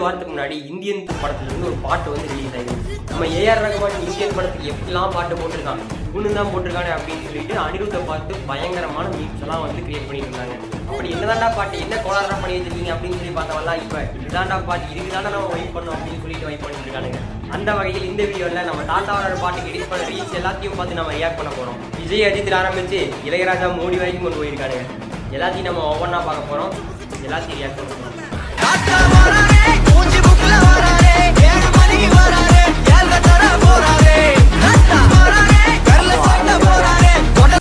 வாரத்துக்கு முன்னாடி இந்தியன் படத்துல இருந்து ஒரு பாட்டு வந்து ரிலீஸ் ஆகிருக்கு. நம்ம ஏஆர் ரகுமான் இந்தியன் படத்துக்கு எப்படிலாம் பாட்டு போட்டிருக்காங்க, இவனு தான் போட்டிருக்காங்க அப்படின்னு சொல்லிட்டு அனிருத்தை பார்த்து பயங்கரமான மீம்ஸ் எல்லாம் வந்து கிரியேட் பண்ணிட்டு இருந்தாங்க. அப்படி என்னதாண்டா பாட்டு, என்ன கோளாரா பண்ணி வச்சிருக்கீங்க அப்படின்னு சொல்லி பார்த்தவெல்லாம் இப்ப இதுதாண்டா பாட்டு, இதுதாண்டா நம்ம வைப் பண்ணோம் அப்படின்னு சொல்லிட்டு வைப் பண்ணிட்டு இருக்கானுங்க. அந்த வகையில் இந்த வீடியோவில் நம்ம தாத்தாவோட பாட்டுக்கு எடிட் பண்ண ரீல்ஸ் எல்லாத்தையும் பார்த்து நம்ம ரியாக்ட் பண்ண போறோம். விஜய் அஜித்தில் ஆரம்பிச்சு இளையராஜா மோடி வரைக்கும் கொண்டு போயிருக்கானுங்க. எல்லாத்தையும் நம்ம ஒவ்வொன்றா பார்க்க போறோம், எல்லாத்தையும் ரியாக்ட் பண்ண போறோம்.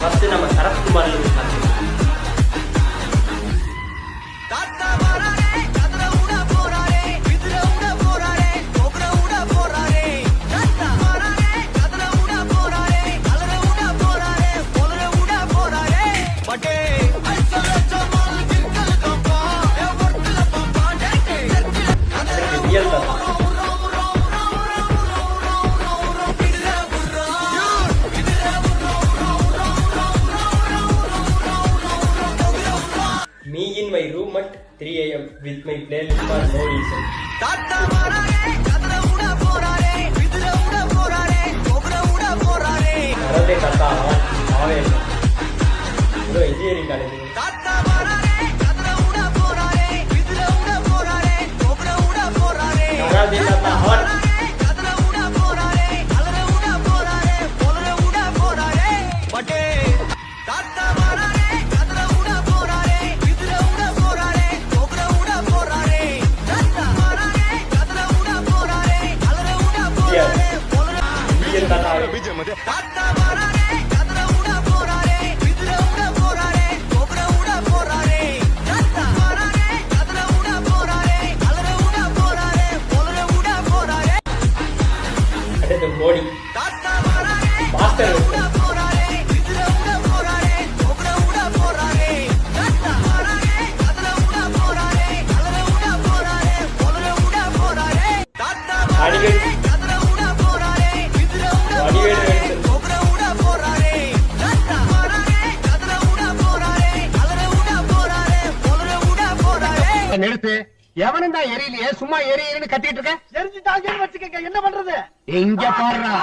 ஃபர்ஸ்ட் நம்ம Sarathkumar Me in my room at 3 AM with my playlist for no reason. Karate Kata Aave Bro engineering college. Karate Kata hot. Modi Master நிறுத்து. எவனும் தான் எரியலையே, சும்மா எரியன்னு கத்திட்டு இருக்க. எரிஞ்சுட்டாங்க வச்சுக்க, என்ன பண்றது? எங்க பாடுறா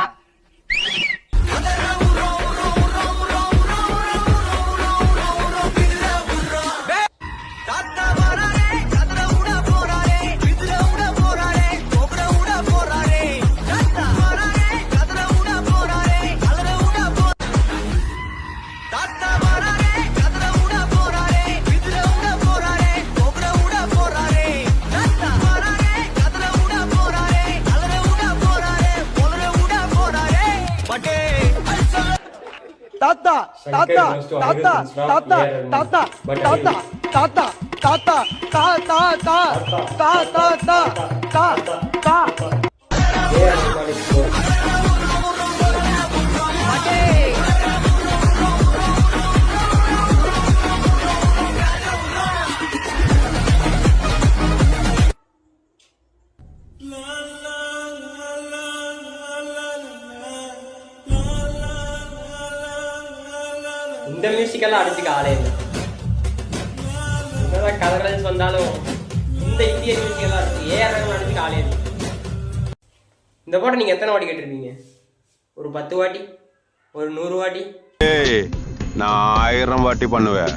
தாத்தா தாத்தா தாத்தா தாத்தா தாத்தா தாத்தா தாத்தா தாத்தா தா தா தா தா தா தா தா தா. இந்த மியூசிக்கெல்லாம் அடிச்சுக்க ஆளே இல்லை. என்னதான் கலர்ஸ் வந்தாலும் இந்த இந்திய மியூசிக்கெல்லாம் இருக்கு. ஏஆர் ரகுமான் அடிச்சுக்க ஆளே இல்லை. இந்த பாட்டை நீங்க எத்தனை வாட்டி கேட்டிருப்பீங்க? ஒரு 10 வாட்டி, ஒரு 100 வாட்டி? நான் 1000 வாட்டி பண்ணுவேன்.